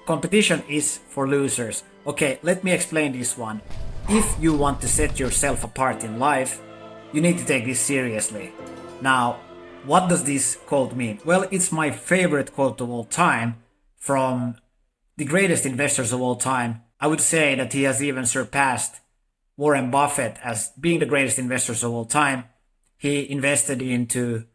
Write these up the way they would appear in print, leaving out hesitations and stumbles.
Competition is for losers. Okay, let me explain this one. If you want to set yourself apart in life, you need to take this seriously. Now, what does this quote mean? Well, it's my favorite quote of all time from the greatest investors of all time. I would say that he has even surpassed Warren Buffett as being the greatest investors of all time. He invested into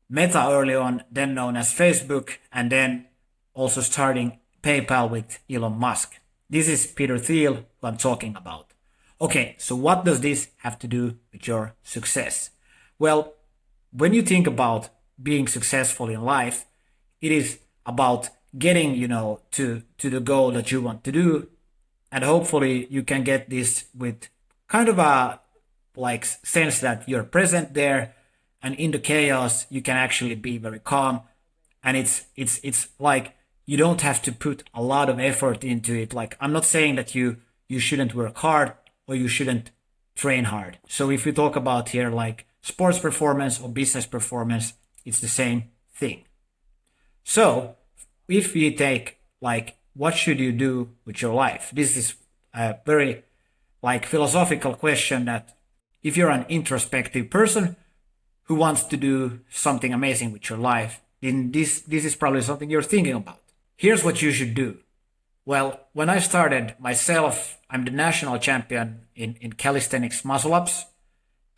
Meta early on, then known as Facebook, and then also starting PayPal with Elon Musk. This is Peter Thiel who I'm talking about. Okay, so what does this have to do with your success? Well, when you think about being successful in life, it is about getting, to the goal that you want to do. And hopefully you can get this with kind of a like sense that you're present there, and in the chaos you can actually be very calm. And it's like you don't have to put a lot of effort into it. Like, I'm not saying that you shouldn't work hard or you shouldn't train hard. So if we talk about here like sports performance or business performance, it's the same thing. So if we take like, what should you do with your life? This is a very like philosophical question that if you're an introspective person who wants to do something amazing with your life, then this is probably something you're thinking about. Here's what you should do. Well, when I started myself, I'm the national champion in calisthenics muscle ups.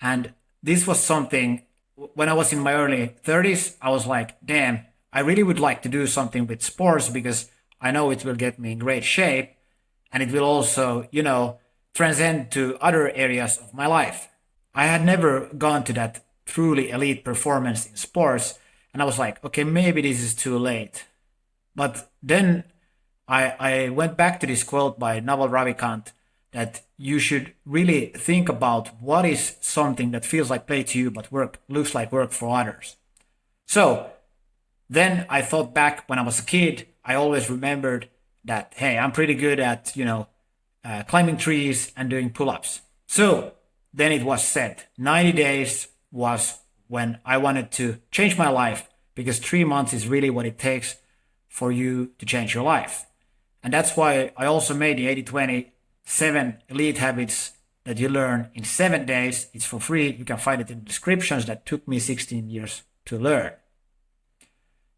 And this was something, when I was in my early 30s, I was like, damn, I really would like to do something with sports because I know it will get me in great shape. And it will also, transcend to other areas of my life. I had never gone to that truly elite performance in sports. And I was like, okay, maybe this is too late. But then I went back to this quote by Naval Ravikant that you should really think about what is something that feels like play to you but looks like work for others. So then I thought back when I was a kid. I always remembered that, hey, I'm pretty good at, climbing trees and doing pull-ups. So then it was said 90 days was when I wanted to change my life, because 3 months is really what it takes for you to change your life. And that's why I also made the 80-20 7 elite habits that you learn in 7 days. It's for free. You can find it in the descriptions. That took me 16 years to learn.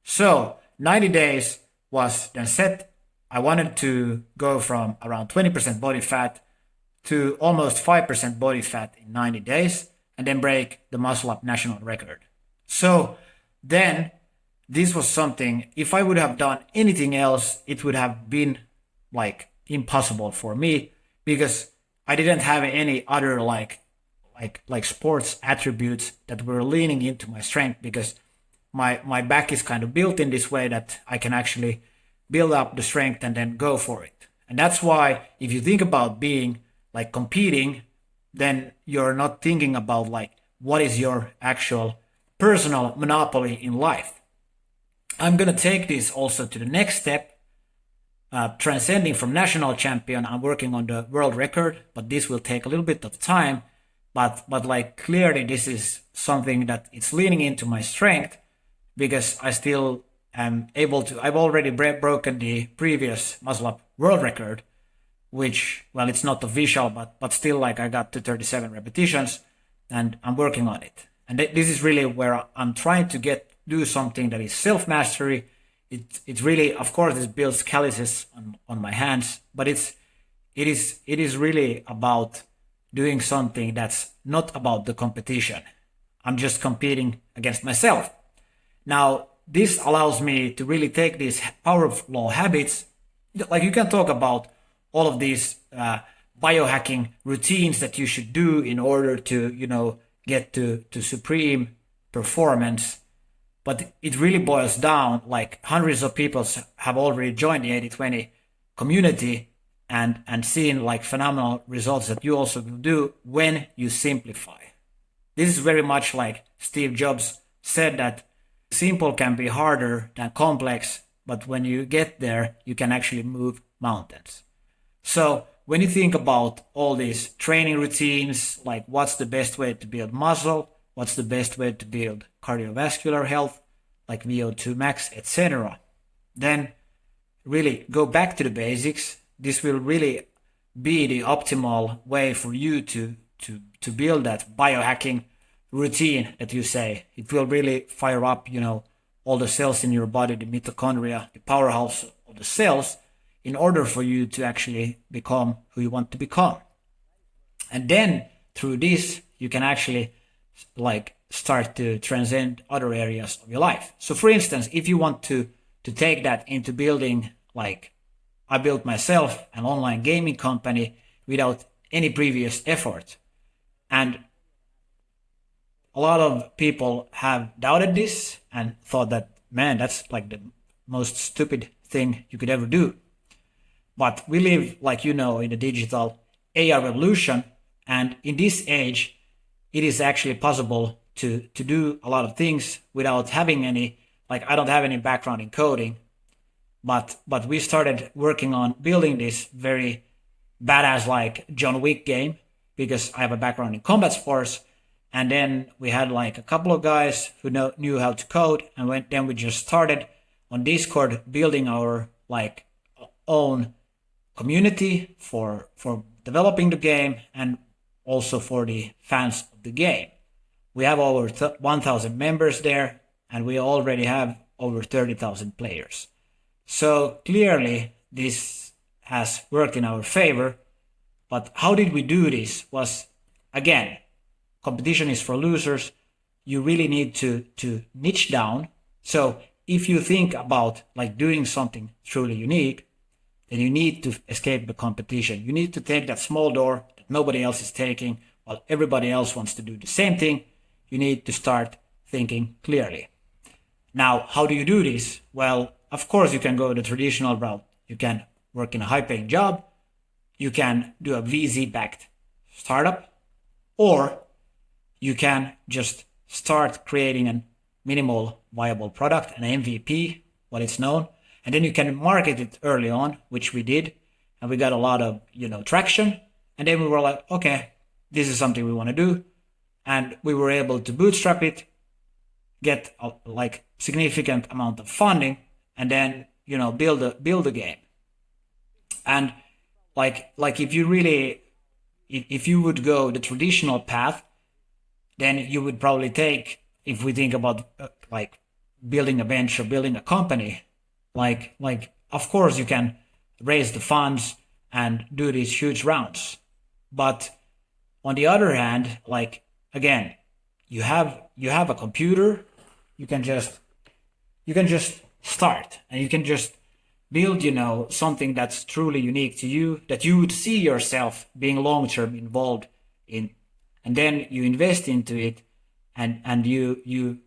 So 90 days was then set. I wanted to go from around 20% body fat to almost 5% body fat in 90 days and then break the muscle up national record. So then this was something, if I would have done anything else, it would have been like impossible for me, because I didn't have any other like sports attributes that were leaning into my strength, because my back is kind of built in this way that I can actually build up the strength and then go for it. And that's why if you think about being like competing, then you're not thinking about like what is your actual personal monopoly in life. I'm going to take this also to the next step, transcending from national champion. I'm working on the world record, but this will take a little bit of time. But like clearly this is something that it's leaning into my strength, because I still am able to. I've already broken the previous muscle up world record, which, well, it's not official, but still, like, I got to 37 repetitions, and I'm working on it. And this is really where I'm trying to do something that is self-mastery. It really, of course, it builds calluses on my hands, but it is really about doing something that's not about the competition. I'm just competing against myself. Now, this allows me to really take these power of law habits. Like, you can talk about all of these biohacking routines that you should do in order to, get to supreme performance. But it really boils down, like, hundreds of people have already joined the 80-20 community and seen like phenomenal results that you also will do when you simplify. This is very much like Steve Jobs said, that simple can be harder than complex, but when you get there, you can actually move mountains. So when you think about all these training routines, like what's the best way to build muscle, what's the best way to build cardiovascular health, like VO2 max, etc., then really go back to the basics, this will really be the optimal way for you to build that biohacking routine that you say. It will really fire up, all the cells in your body, the mitochondria, the powerhouse of the cells, in order for you to actually become who you want to become. And then through this, you can actually start to transcend other areas of your life. So for instance, if you want to take that into building, I built myself an online gaming company without any previous effort. And a lot of people have doubted this and thought that, man, that's like the most stupid thing you could ever do. But we live, in the digital AI revolution. And in this age, it is actually possible to do a lot of things without having any, I don't have any background in coding, but we started working on building this very badass John Wick game because I have a background in combat sports. And then we had a couple of guys who knew how to code, and then we just started on Discord building our own community for developing the game and also for the fans of the game. We have over 1,000 members there, and we already have over 30,000 players. So clearly this has worked in our favor. But how did we do this? Was, again, competition is for losers. You really need to niche down. So if you think about doing something truly unique, then you need to escape the competition. You need to take that small door that nobody else is taking while everybody else wants to do the same thing. You need to start thinking clearly. Now, how do you do this? Well, of course, you can go the traditional route. You can work in a high-paying job. You can do a VC-backed startup, or you can just start creating a minimal viable product, an MVP, what it's known, and then you can market it early on, which we did, and we got a lot of traction. And then we were like, okay, this is something we want to do, and we were able to bootstrap it, get a significant amount of funding, and then build a game. And if you would go the traditional path, then you would probably take, if we think about building a venture, building a company, of course you can raise the funds and do these huge rounds. But on the other hand, again, you have a computer, you can just start, and you can just build, something that's truly unique to you, that you would see yourself being long-term involved in. And then you invest into it, and you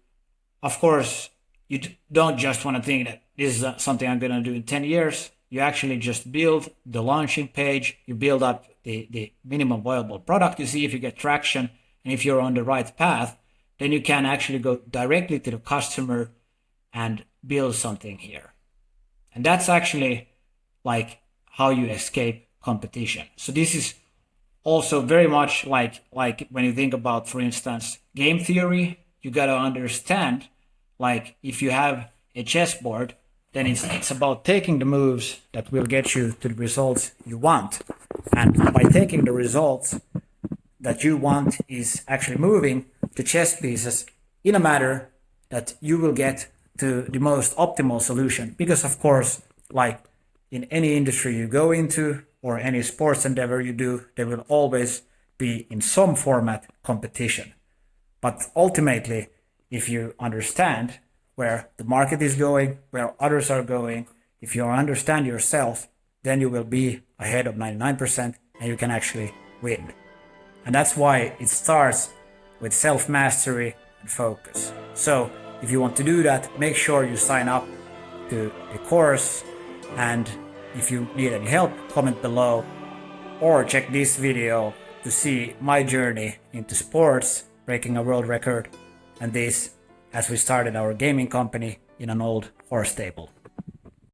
of course, you don't just want to think that this is something I'm going to do in 10 years. You actually just build the launching page, you build up the minimum viable product, you see if you get traction, and if you're on the right path, then you can actually go directly to the customer and build something here. And that's actually how you escape competition. So this is also very much like when you think about, for instance, game theory. You got to understand, if you have a chessboard, then it's about taking the moves that will get you to the results you want. And by taking the results that you want is actually moving the chess pieces in a manner that you will get to the most optimal solution. Because of course, in any industry you go into or any sports endeavor you do, there will always be in some format competition. But ultimately, if you understand where the market is going, where others are going, if you understand yourself, then you will be ahead of 99% and you can actually win. And that's why it starts with self-mastery and focus. So if you want to do that, make sure you sign up to the course. And if you need any help, comment below or check this video to see my journey into sports, breaking a world record, and this as we started our gaming company in an old horse stable.